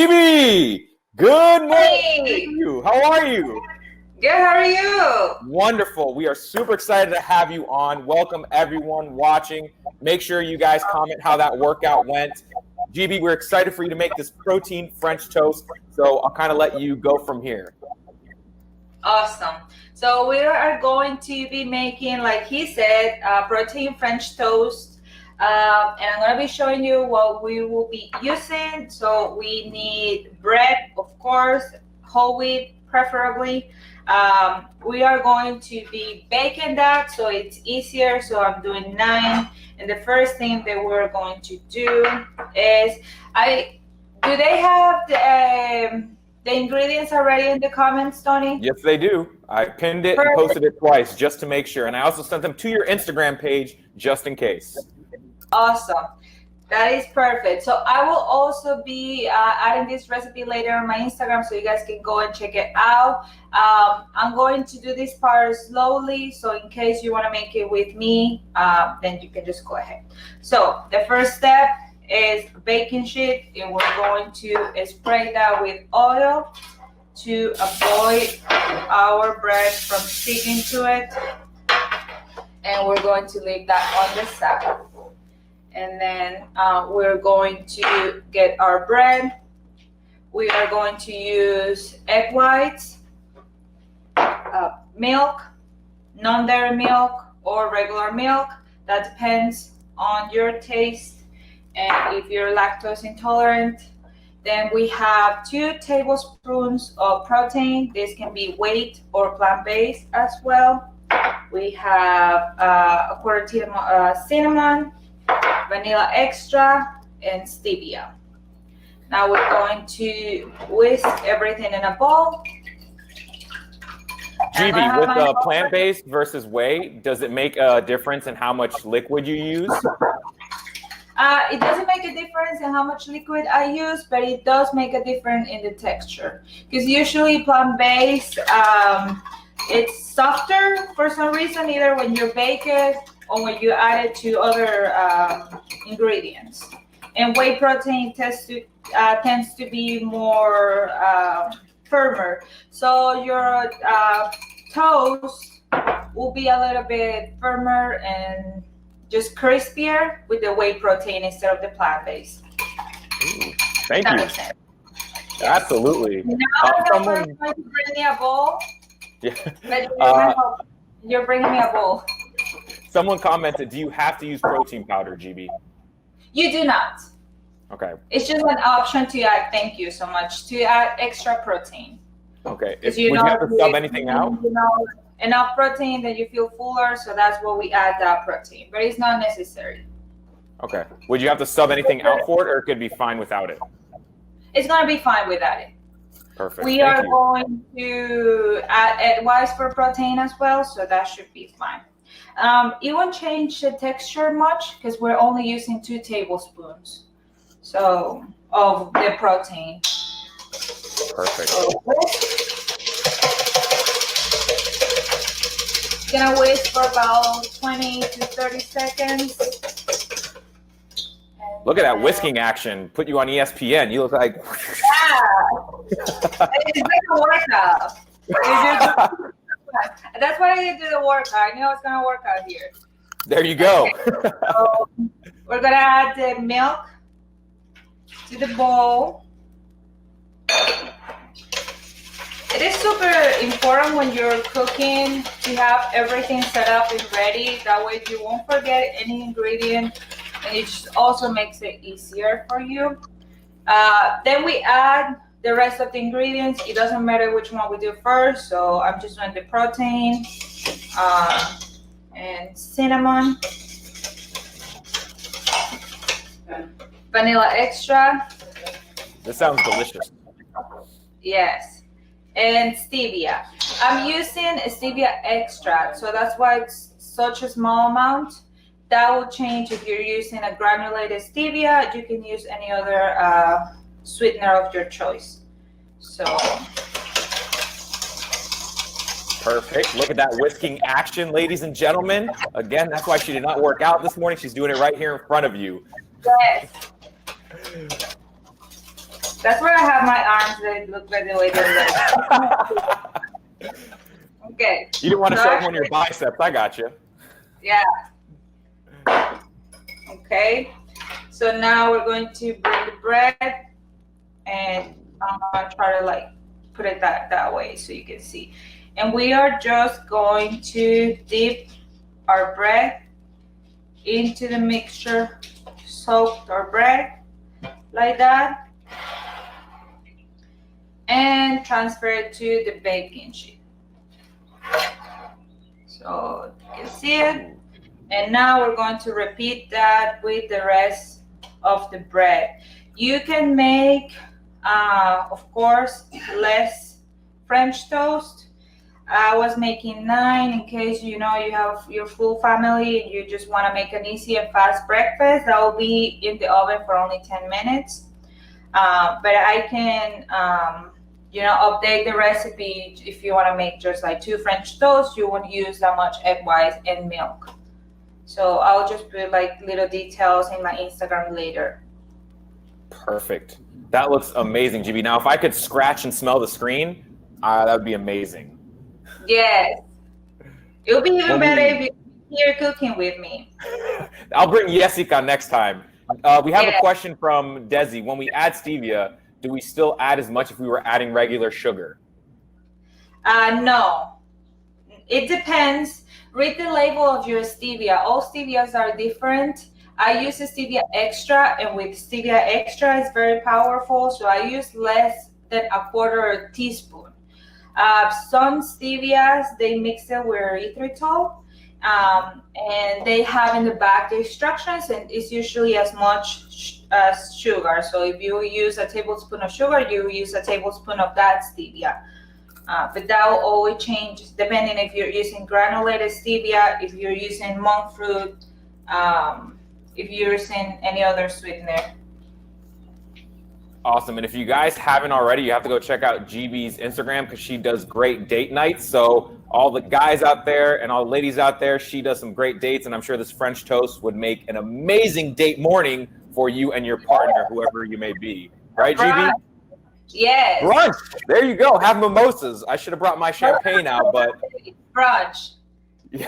Gb, good morning Hey, to you. How are you? good. How are you? Wonderful. We are super excited to have you on. Welcome everyone watching. Make sure you guys comment how that workout went. Gb, we're excited for you to make this protein French toast. So I'll kind of let you go from here. Awesome. So we are going to be making, like he said, protein French toast. And I'm going to be showing you what we will be using. So we need bread, of course, whole wheat preferably. We are going to be baking that so it's easier. So I'm doing 9. And the first thing that we're going to do is, do they have the ingredients already in the comments, Tony? Yes, they do. I pinned it and posted it twice just to make sure. And I also sent them to your Instagram page just in case. Awesome. That is perfect. So I will also be adding this recipe later on my Instagram so you guys can go and check it out. I'm going to do this part slowly, so in case you want to make it with me, then you can just go ahead. So the first step is baking sheet, and we're going to spray that with oil to avoid our bread from sticking to it. And we're going to leave that on the side. And then we're going to get our bread. We are going to use egg whites, milk, non-dairy milk, or regular milk. That depends on your taste. And if you're lactose intolerant, then we have 2 tablespoons of protein. This can be whey or plant-based as well. We have a quarter teaspoon cinnamon, vanilla extra, and stevia. Now we're going to whisk everything in a bowl. Gb, with plant-based versus whey, does it make a difference in how much liquid you use? It doesn't make a difference in how much liquid I use, but it does make a difference in the texture. Because usually plant-based, it's softer for some reason, either when you bake it or when you add it to other ingredients. And whey protein tends to be more firmer. So your toast will be a little bit firmer and just crispier with the whey protein instead of the plant-based. Thank you. Yes. Absolutely. Now someone going to bring me a bowl. Yeah. You're bringing me a bowl. Someone commented, do you have to use protein powder, Gb? You do not. Okay. It's just an option to add, thank you so much, to add extra protein. Okay. Would you have to sub anything out? Enough protein that you feel fuller, so that's what we add that protein, but it's not necessary. Okay. Would you have to sub anything out for it, or it could be fine without it? It's going to be fine without it. Perfect. We are going to add egg whites for protein as well, so that should be fine. It won't change the texture much because we're only using 2 tablespoons of the protein. Perfect. Gonna whisk for about 20 to 30 seconds. Look at that whisking action. Put you on ESPN. You look like... Yeah. It's like a workout. That's why I did do the workout. I knew I was gonna work out here. There you go. Okay. So we're gonna add the milk to the bowl. It is super important when you're cooking to have everything set up and ready. That way you won't forget any ingredient, and it just also makes it easier for you. Then we add the rest of the ingredients. It doesn't matter which one we do first, so I'm just doing the protein and cinnamon, vanilla extra. This sounds delicious. Yes. And stevia. I'm using stevia extract, so that's why it's such a small amount. That will change if you're using a granulated stevia. You can use any other sweetener of your choice. So perfect. Look at that whisking action, ladies and gentlemen. Again, that's why she did not work out this morning. She's doing it right here in front of you. Yes. That's where I have my arms. They look like the way they look. Okay. You didn't want to show them on your biceps. I got you. Yeah. Okay. So now we're going to bring the bread, and I'm gonna try to like put it that way so you can see. And we are just going to dip our bread into the mixture, soak our bread like that, and transfer it to the baking sheet. So you can see it. And now we're going to repeat that with the rest of the bread. You can make, of course, less French toast. I was making 9 in case you have your full family and you just want to make an easy and fast breakfast. That will be in the oven for only 10 minutes. But I can, update the recipe. If you want to make just like 2 French toasts, you won't use that much egg whites and milk. So I'll just put like little details in my Instagram later. Perfect. That looks amazing, GB. Now, if I could scratch and smell the screen, that would be amazing. Yes. It would be even better if you're here cooking with me. I'll bring Jessica next time. We have a question from Desi. When we add stevia, do we still add as much if we were adding regular sugar? No. It depends. Read the label of your stevia. All stevias are different. I use a stevia extra, and with stevia extra, it's very powerful. So I use less than a quarter teaspoon. Some stevias, they mix it with erythritol, and they have in the back the instructions, and it's usually as much as sugar. So if you use a tablespoon of sugar, you use a tablespoon of that stevia. But that will always change depending if you're using granulated stevia, if you're using monk fruit, if you're using any other sweetener. Awesome. And if you guys haven't already, you have to go check out GB's Instagram because she does great date nights. So all the guys out there and all the ladies out there, she does some great dates. And I'm sure this French toast would make an amazing date morning for you and your partner, whoever you may be. Right, GB? Yes. Brunch. There you go. Have mimosas. I should have brought my champagne out, but brunch. Yeah.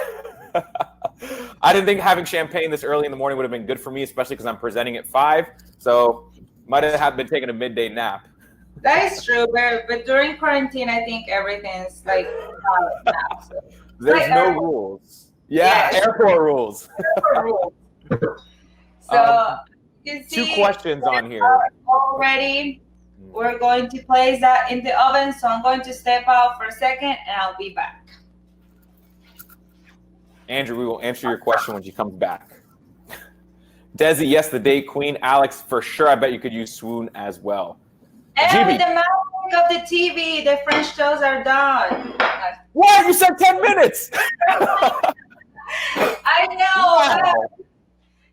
I didn't think having champagne this early in the morning would have been good for me, especially because I'm presenting at 5. So might have been taking a midday nap. That is true, but during quarantine, I think everything's like nap. So. There's like no rules. Yeah, yes. Airport rules. So you can see 2 questions on here. Already. We're going to place that in the oven, so I'm going to step out for a second, and I'll be back. Andrew, we will answer your question when she comes back. Desi, yes, the date queen. Alex, for sure, I bet you could use swoon as well. And with the magic of the TV, the French toasts are done. What? You said 10 minutes! I know. Wow.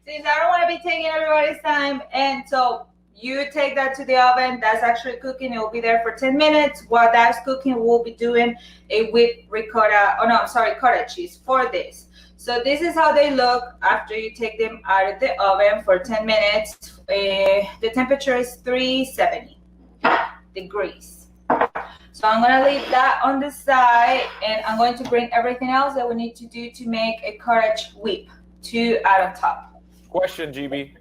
Since I don't want to be taking everybody's time, and so you take that to the oven. That's actually cooking. It will be there for 10 minutes. While that's cooking, we'll be doing a whipped cottage cheese for this. So this is how they look after you take them out of the oven for 10 minutes. The temperature is 370 degrees. So I'm going to leave that on the side, and I'm going to bring everything else that we need to do to make a cottage whip to add on top. Question, GB.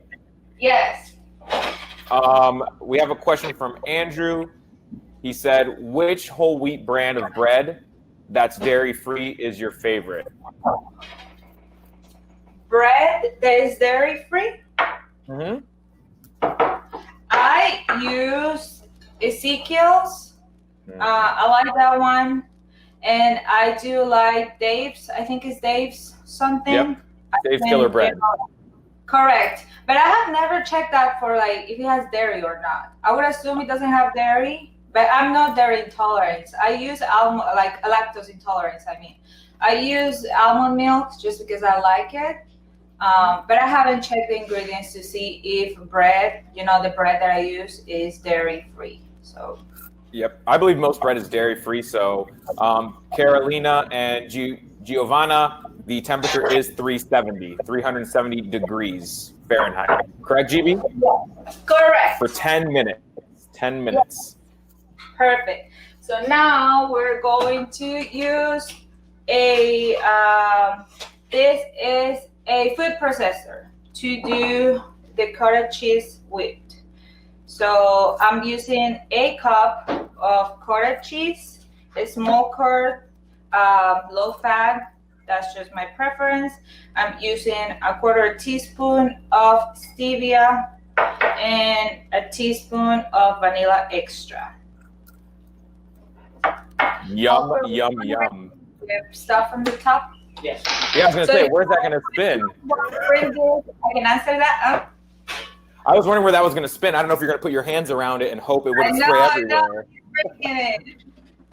Yes. We have a question from Andrew. He said, which whole wheat brand of bread that's dairy-free is your favorite? Bread that is dairy-free? Mm-hmm. I use Ezekiel's. I like that one. And I do like Dave's. I think it's Dave's something. Yep. Dave's Killer Bread. Correct. But I have never checked that for like if it has dairy or not. I would assume it doesn't have dairy, but I'm not dairy intolerant. I use lactose intolerance. I use almond milk just because I like it. But I haven't checked the ingredients to see if bread, the bread that I use is dairy free. So. Yep, I believe most bread is dairy free. So Carolina and Giovanna, the temperature is 370 degrees Fahrenheit. Correct, GB? Correct. For 10 minutes. 10 minutes. Perfect. So now we're going to use this is a food processor to do the cottage cheese whipped. So I'm using a cup of cottage cheese, a small curd, low fat. That's just my preference. I'm using a quarter teaspoon of stevia and a teaspoon of vanilla extra. Yum, yum, yum. Stuff from the top? Yes. Yeah, I was going to say, where's that going to spin? I can answer that. I was wondering where that was going to spin. I don't know if you're going to put your hands around it and hope it wouldn't spray everywhere.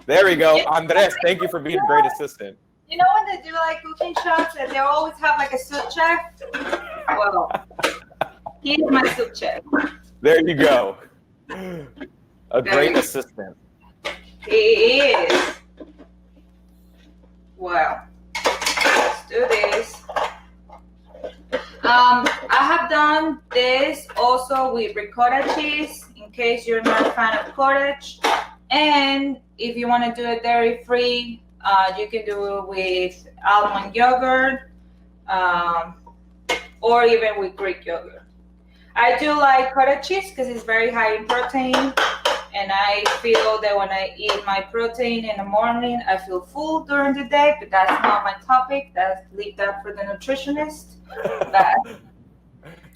There we go. Andres, thank you for being a great assistant. You know when they do like cooking shows and they always have like a soup chef? Well, he's my soup chef. There you go. A great assistant. He is. Wow. Let's do this. I have done this also with ricotta cheese in case you're not a fan of cottage. And if you want to do it dairy-free, you can do it with almond yogurt or even with Greek yogurt. I do like cottage cheese because it's very high in protein. And I feel that when I eat my protein in the morning, I feel full during the day, but that's not my topic. Leave that for the nutritionist.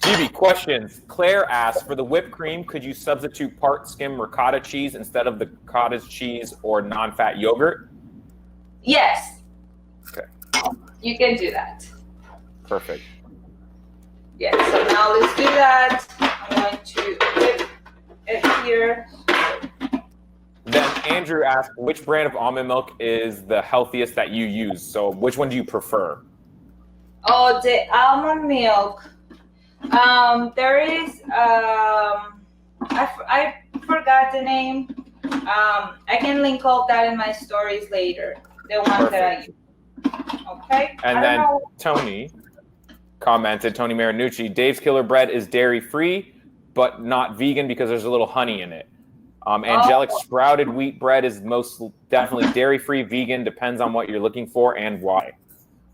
GB, questions. Claire asks, for the whipped cream, could you substitute part skim ricotta cheese instead of the cottage cheese or non-fat yogurt? Yes. Okay. You can do that. Perfect. Yes, so now let's do that. I'm going to whip it here. Then Andrew asked, which brand of almond milk is the healthiest that you use? So which one do you prefer? Oh, the almond milk. There is, I forgot the name. I can link all that in my stories later. The one that I use. Okay. And then Tony commented, Tony Marinucci, Dave's Killer Bread is dairy-free, but not vegan because there's a little honey in it. Angelic sprouted wheat bread is most definitely dairy-free, vegan, depends on what you're looking for and why.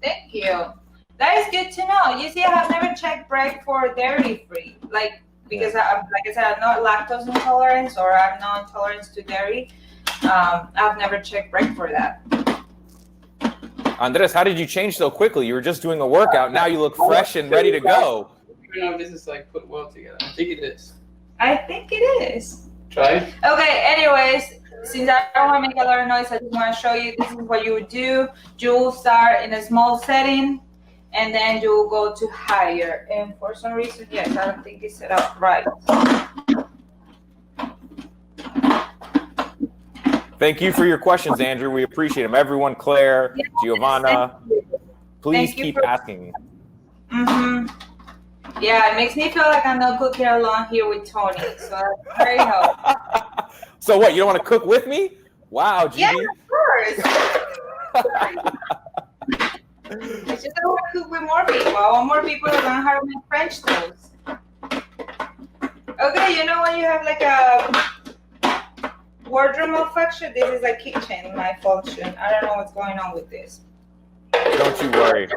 Thank you. That is good to know. You see, I have never checked bread for dairy-free, because like I said, I'm not lactose intolerant or I'm not intolerant to dairy. I've never checked bread for that. Andres, how did you change so quickly? You were just doing a workout. Now you look fresh and ready to go. I don't know if this is like put well together. I think it is. I think it is. Try it. Okay, anyways, since I don't want to make a lot of noise, I just want to show you this is what you would do. You will start in a small setting and then you will go to higher. And for some reason, yes, I don't think it's set up right. Thank you for your questions, Andrew. We appreciate them. Everyone, Claire, Yes, Giovanna, please Thank you keep for- asking. Yeah, it makes me feel like I'm not cooking along here with Tony. So that's very helpful. So what, you don't want to cook with me? Wow, GB. Yeah, of course. I just don't want to cook with more people. I want more people to learn how to make French toast. Okay, you know when you have like a wardrobe malfunction? This is a kitchen malfunction. I don't know what's going on with this. Don't you worry.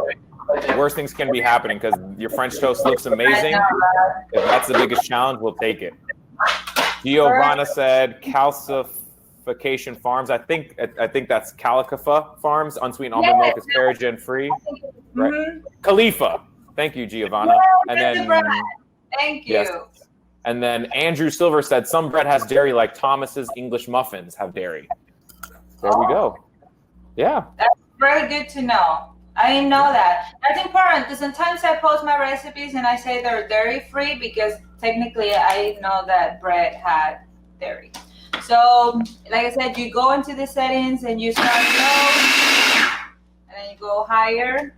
Worst things can be happening because your French toast looks amazing. If that's the biggest challenge, we'll take it. Giovanna said calcification farms. I think that's Calicafa Farms. Unsweetened almond milk is paraben free. Right? Khalifa. Thank you, Giovanna. And then Thank you. yes. And then Andrew Silver said some bread has dairy, like Thomas's English muffins have dairy. There we go. Yeah. That's very good to know. I didn't know that. That's important because sometimes I post my recipes and I say they're dairy free because technically I didn't know that bread had dairy. So, like I said, you go into the settings and you start low and then you go higher.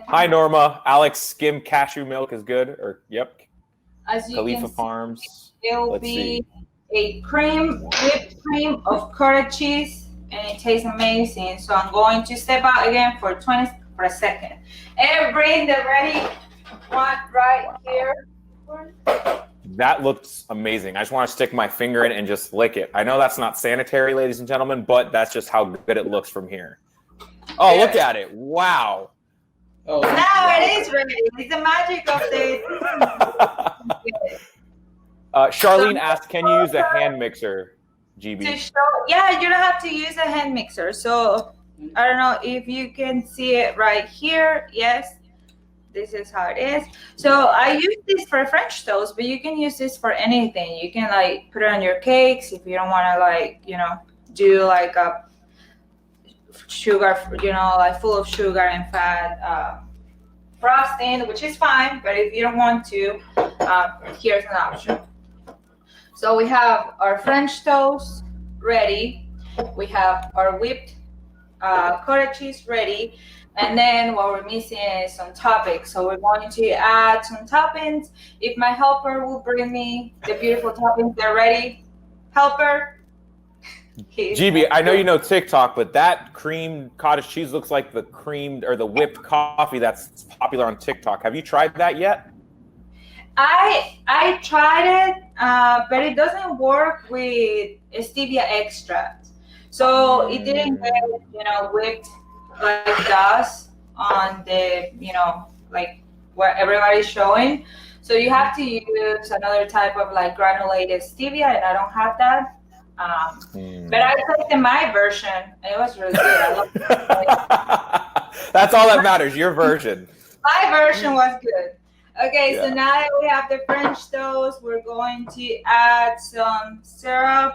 Hi, Norma. Alex, skim cashew milk is good. Or yep. As you Khalifa can see, Farms. it will Let's be a cream, whipped cream of cottage cheese and it tastes amazing. So I'm going to step out again for a second and bring the ready one right here. That looks amazing. I just want to stick my finger in and just lick it. I know that's not sanitary, ladies and gentlemen, but that's just how good it looks from here. Oh, look at it. Wow. Oh, now it is ready. It's the magic of the... Charlene asked, can you use a hand mixer, GB? Yeah, you don't have to use a hand mixer. So I don't know if you can see it right here. Yes, this is how it is. So I use this for French toast, but you can use this for anything. You can like put it on your cakes if you don't want to like, you know, do like a sugar, you know, like full of sugar and fat frosting, which is fine. But if you don't want to, here's an option. So we have our French toast ready. We have our whipped cottage cheese ready. And then what we're missing is some toppings. So we're going to add some toppings. If my helper will bring me the beautiful toppings, they're ready. Helper. GB, I know you know TikTok, but that creamed cottage cheese looks like the creamed or the whipped coffee that's popular on TikTok. Have you tried that yet? I tried it, but it doesn't work with stevia extract. So it didn't get, you know, whipped like dust on the, you know, like what everybody's showing. So you have to use another type of like granulated stevia, and I don't have that. But I tasted my version, and it was really good. I loved it. That's all that matters, your version. My version was good. Okay, so now that we have the French toast, we're going to add some syrup.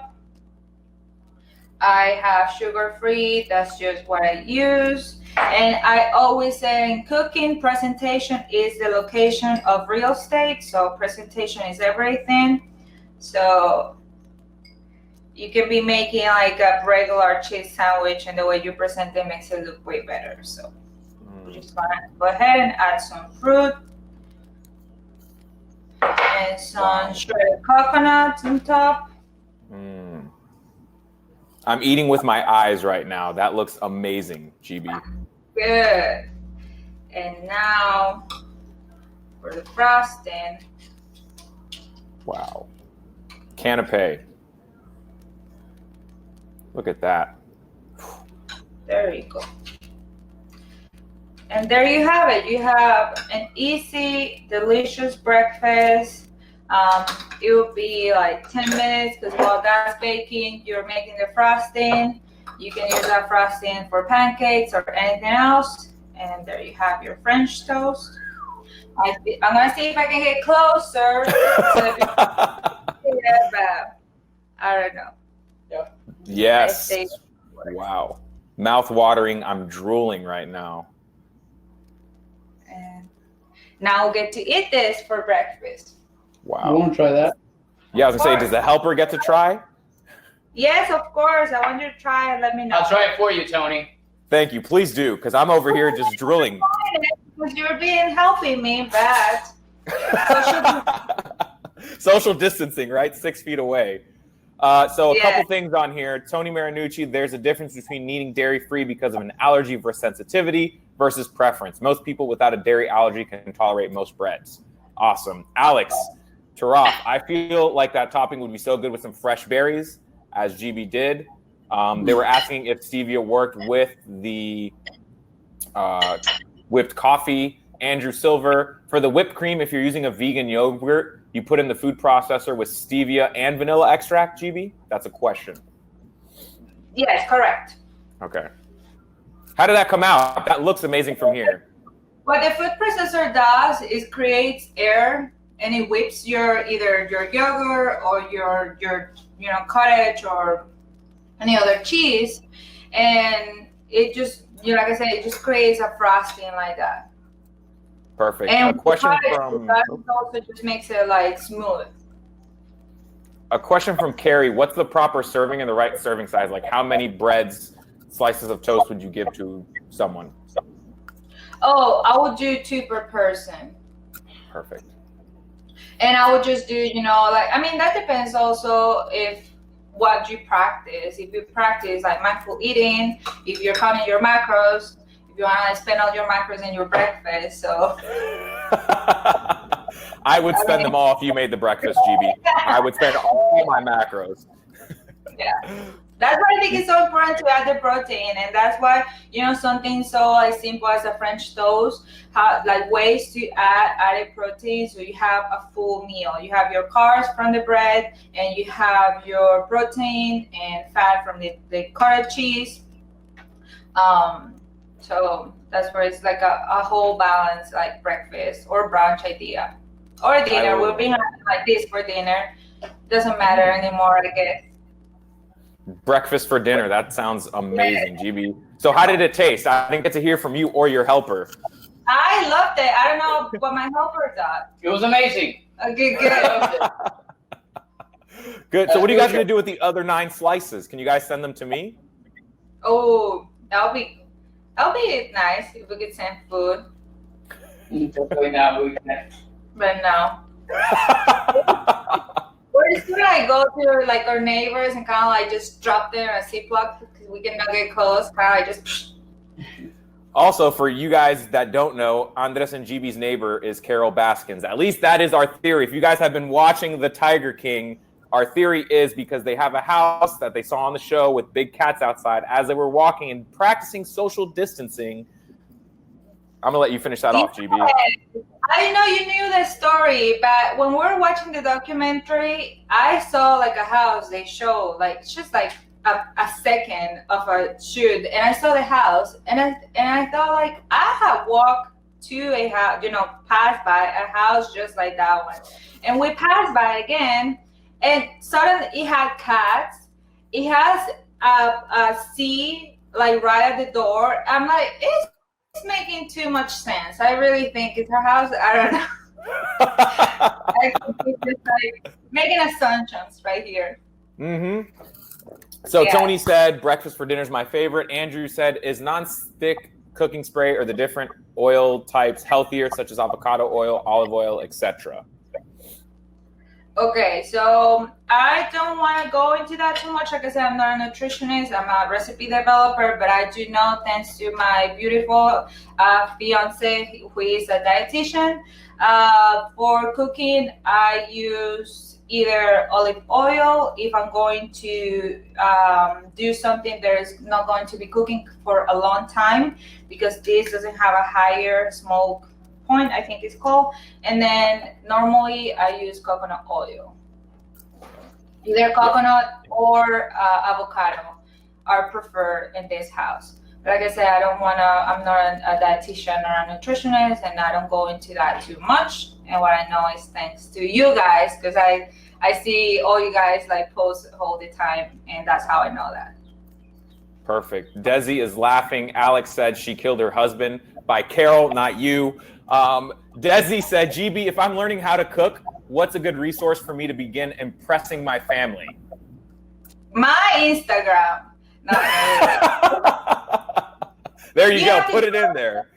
I have sugar-free, that's just what I use. And I always say in cooking, presentation is the location of real estate. So presentation is everything. So you can be making like a regular cheese sandwich, and the way you present it makes it look way better. So we're just gonna go ahead and add some fruit and some shredded coconuts on top. I'm eating with my eyes right now. That looks amazing, GB. Good. And now for the frosting. Wow. Canapé. Look at that. There you go. And there you have it. You have an easy, delicious breakfast. It will be like 10 minutes because while that's baking, you're making the frosting. You can use that frosting for pancakes or anything else. And there you have your French toast. I'm going to see if I can get closer. I don't know. Yep. Yes. Wow. Mouth watering. I'm drooling right now. And now we'll get to eat this for breakfast. Wow. You want to try that? Yeah, I was going to say, does the helper get to try? Yes, of course. I want you to try and let me know. I'll try it for you, Tony. Thank you. Please do, because I'm over here just drooling. Because you're helping me, but social distancing, right? 6 feet away. So a couple things on here. Tony Marinucci, there's a difference between needing dairy-free because of an allergy versus sensitivity versus preference. Most people without a dairy allergy can tolerate most breads. Awesome. Alex Taraf, I feel like that topping would be so good with some fresh berries, as GB did. They were asking if stevia worked with the whipped coffee. Andrew Silver, for the whipped cream, if you're using a vegan yogurt, you put in the food processor with stevia and vanilla extract, GB? That's a question. Yes, correct. Okay. How did that come out? That looks amazing from here. What the food processor does is creates air, and it whips either your yogurt or your cottage or any other cheese, and it just, like I said, it just creates a frosting like that. Perfect. And a question from also just makes it like smooth. A question from Carrie: what's the proper serving and the right serving size? Like, how many breads, slices of toast would you give to someone? Oh, I would do 2 per person. Perfect. And I would just do, that depends also if what you practice. If you practice like mindful eating, if you're counting your macros, if you want to spend all your macros in your breakfast. So I would spend them all if you made the breakfast, GB. I would spend all my macros. Yeah. That's why I think it's so important to add the protein, and that's why, something so like simple as a French toast, like ways to add added protein, so you have a full meal. You have your carbs from the bread, and you have your protein and fat from the cottage cheese. So that's where it's like a whole balance, like breakfast or brunch idea, or dinner. We'll be having like this for dinner. Doesn't matter anymore, I guess. Breakfast for dinner. That sounds amazing, GB. So how did it taste? I didn't get to hear from you or your helper. I loved it. I don't know what my helper thought. It was amazing. Okay, good. Good. So what are you guys going to do with the other 9 slices? Can you guys send them to me? Oh, that'll be nice if we could send food. Definitely not. But no. We're just gonna like go to like our neighbors and kind of like just drop them a Ziploc because we cannot get close. Kind of like just. Also, for you guys that don't know, Andres and GB's neighbor is Carol Baskins. At least that is our theory. If you guys have been watching The Tiger King, our theory is because they have a house that they saw on the show with big cats outside. As they were walking and practicing social distancing, I'm going to let you finish that off, GB. I know you knew the story, but when we were watching the documentary, I saw like a house they show, like just like a second of a shoot, and I saw the house, and I thought like I had walked to a house, passed by a house just like that one, and we passed by again, and suddenly it had cats. It has a sea like right at the door. I'm like, it's making too much sense. I really think it's her house. I don't know. I think it's just like making assumptions right here. Mm-hmm. So yeah. Tony said breakfast for dinner is my favorite. Andrew said, is non-stick cooking spray or the different oil types healthier, such as avocado oil, olive oil, etc.? Okay, so I don't want to go into that too much. Like I said, I'm not a nutritionist. I'm a recipe developer, but I do know, thanks to my beautiful fiance, who is a dietitian. For cooking, I use either olive oil if I'm going to do something that is not going to be cooking for a long time, because this doesn't have a higher smoke point, I think it's called. And then normally I use coconut oil. Either coconut or avocado are preferred in this house. But like I said, I'm not a dietitian or a nutritionist, and I don't go into that too much. And what I know is thanks to you guys, because I see all you guys like post all the time, and that's how I know that. Perfect. Desi is laughing. Alex said she killed her husband. By Carol, not you. Desi said, GB, if I'm learning how to cook, what's a good resource for me to begin impressing my family? My Instagram. There you go. Put it in there.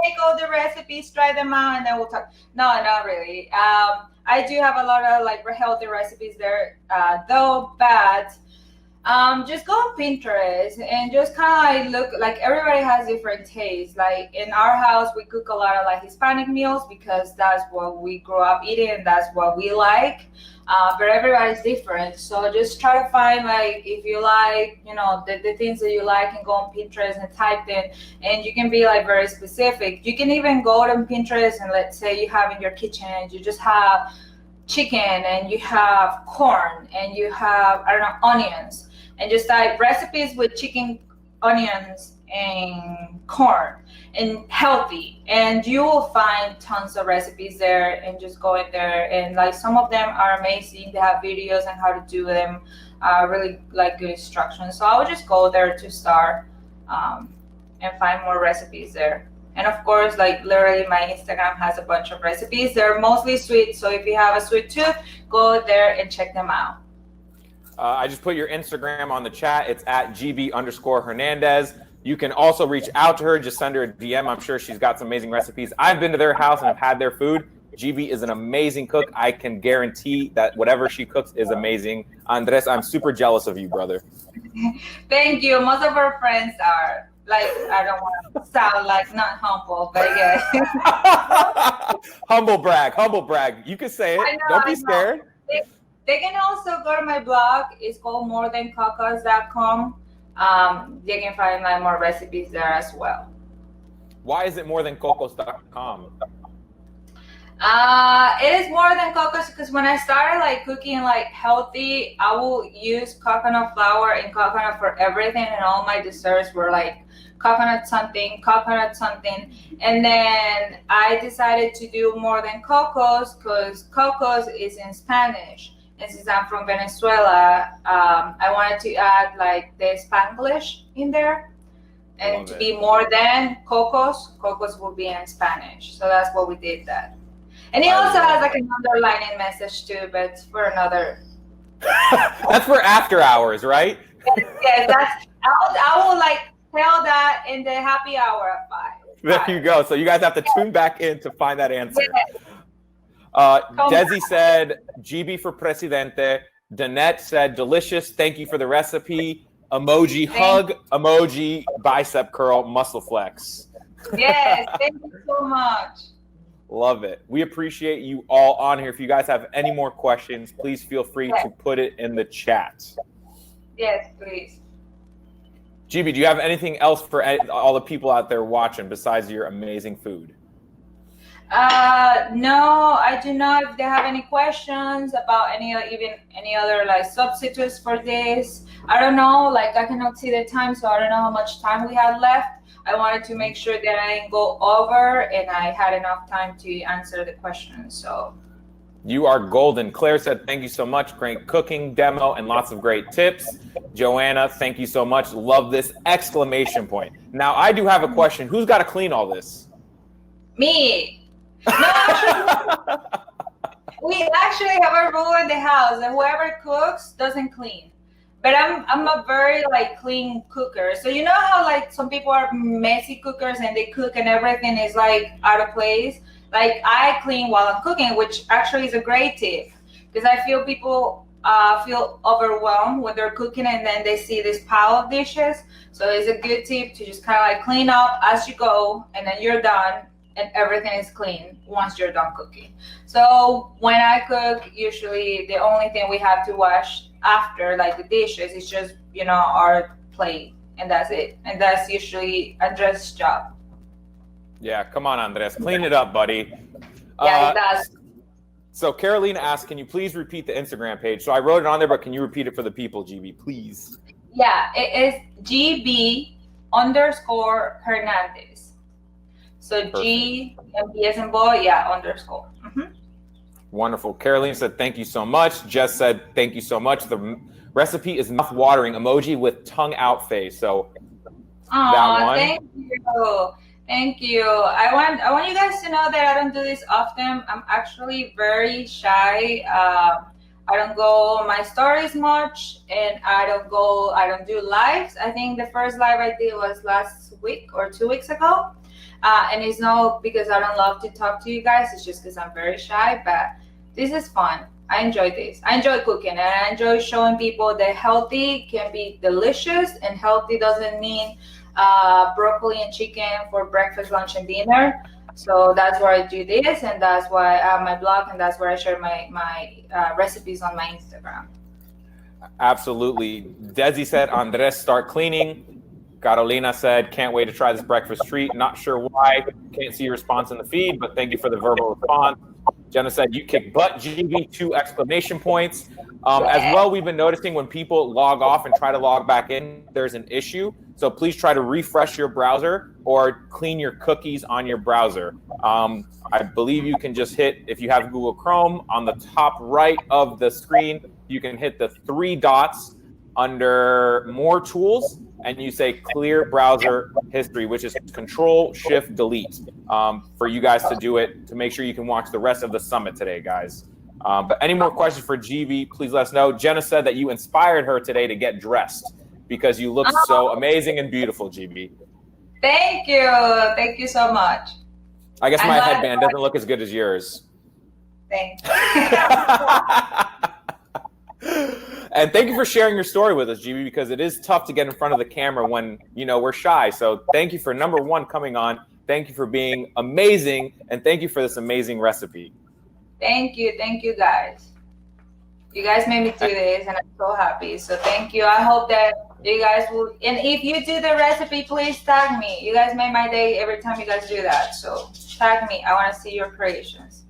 Make all the recipes, try them out, and then we'll talk. No, not really. I do have a lot of like healthy recipes there, though, but just go on Pinterest and just kind of like look. Like everybody has different tastes. Like in our house, we cook a lot of like Hispanic meals because that's what we grew up eating and that's what we like. But everybody's different. So just try to find like, if you like, the things that you like, and go on Pinterest and type in, and you can be like very specific. You can even go to Pinterest and let's say you have in your kitchen and you just have chicken and you have corn and you have, onions, and just type recipes with chicken, onions, and corn and healthy, and you will find tons of recipes there, and just go in there, and like some of them are amazing. They have videos on how to do them, really like good instructions. So I would just go there to start and find more recipes there. And of course, like literally my Instagram has a bunch of recipes. They're mostly sweet, so if you have a sweet tooth, go there and check them out. I just put your Instagram on the chat. It's at Gb_Hernandez. You can also reach out to her. Just send her a DM. I'm sure she's got some amazing recipes. I've been to their house and I've had their food. GB is an amazing cook. I can guarantee that whatever she cooks is amazing. Andres, I'm super jealous of you, brother. Thank you. Most of our friends are like, I don't want to sound like not humble, but yeah. Humble brag. You can say it. Don't be scared. They can also go to my blog. It's called morethancocos.com. They can find like more recipes there as well. Why is it morethancocos.com? It is more than cocos because when I started like cooking like healthy, I will use coconut flour and coconut for everything, and all my desserts were like coconut something, and then I decided to do more than cocos because cocos is in Spanish, and since I'm from Venezuela, I wanted to add like the Spanglish in there, and to be more than cocos will be in Spanish, so that's what we did that. And he also has like an underlining message too, but for another. That's for after hours, right? Yes, that's. I will like tell that in the happy hour at 5. There you go. So you guys have to tune back in to find that answer. Yes. Desi said, GB for Presidente. Danette said, delicious. Thank you for the recipe. Emoji hug, emoji bicep curl, muscle flex. Yes, thank you so much. Love it. We appreciate you all on here. If you guys have any more questions, please feel free to put it in the chat. Yes, please. GB, do you have anything else for all the people out there watching besides your amazing food? No, I do not. If they have any questions about any other like substitutes for this, I don't know. Like I cannot see the time, so I don't know how much time we have left. I wanted to make sure that I didn't go over and I had enough time to answer the questions. So you are golden. Claire said, thank you so much. Great cooking demo and lots of great tips. Joanna, thank you so much. Love this exclamation point. Now, I do have a question. Who's got to clean all this? Me. No, actually, we actually have a rule in the house that whoever cooks doesn't clean. But I'm a very like clean cooker. So you know how like some people are messy cookers and they cook and everything is like out of place? Like I clean while I'm cooking, which actually is a great tip because I feel people feel overwhelmed when they're cooking and then they see this pile of dishes. So it's a good tip to just kind of like clean up as you go and then you're done and everything is clean once you're done cooking. So when I cook, usually the only thing we have to wash after like the dishes is just, you know, our plate and that's it. And that's usually Andres' job. Yeah, come on, Andres. Clean it up, buddy. Yeah, it does. So Carolina asked, can you please repeat the Instagram page? So I wrote it on there, but can you repeat it for the people, GB, please? Yeah, it is GB _Hernandez. So perfect. G and B as in boy, _. Mm-hmm. Wonderful. Caroline said, thank you so much. Jess said, thank you so much. The recipe is mouth-watering emoji with tongue out face. So that one. Thank you. Thank you. I want you guys to know that I don't do this often. I'm actually very shy. I don't go on my stories much, and I don't do lives. I think the first live I did was last week or 2 weeks ago. And it's not because I don't love to talk to you guys. It's just because I'm very shy, but this is fun. I enjoy this. I enjoy cooking and I enjoy showing people that healthy can be delicious, and healthy doesn't mean broccoli and chicken for breakfast, lunch, and dinner. So that's why I do this, and that's why I have my blog, and that's where I share my recipes on my Instagram. Absolutely. Desi said, Andres, start cleaning. Carolina said, can't wait to try this breakfast treat. Not sure why. Can't see your response in the feed, but thank you for the verbal response. Jenna said, you kick butt, GB, 2 exclamation points. As well, we've been noticing when people log off and try to log back in, there's an issue. So please try to refresh your browser or clean your cookies on your browser. I believe you can just hit, if you have Google Chrome, on the top right of the screen, you can hit the 3 dots under More Tools, and you say Clear Browser History, which is Control-Shift-Delete for you guys to do it, to make sure you can watch the rest of the summit today, guys. But any more questions for GB, please let us know. Jenna said that you inspired her today to get dressed because you look so amazing and beautiful, GB. Thank you. Thank you so much. I guess my headband doesn't look as good as yours. Thanks. And thank you for sharing your story with us, GB, because it is tough to get in front of the camera when, we're shy. So thank you for, number one, coming on. Thank you for being amazing. And thank you for this amazing recipe. Thank you. Thank you, guys. You guys made me do this, and I'm so happy. So thank you. I hope that you guys will. And if you do the recipe, please tag me. You guys make my day every time you guys do that. So tag me. I want to see your creations.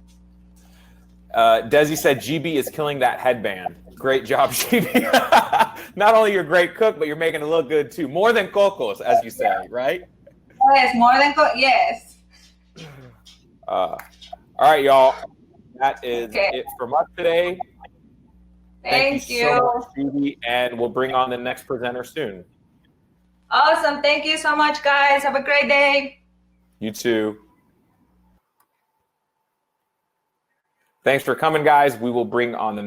Desi said GB is killing that headband. Great job, GB. Not only you're a great cook, but you're making it look good too. More than Cocos, as you say, right? Yes, more than yes. All right, y'all. That is it from us today. Thank you. So much, GB, and we'll bring on the next presenter soon. Awesome. Thank you so much, guys. Have a great day. You too. Thanks for coming, guys. We will bring on the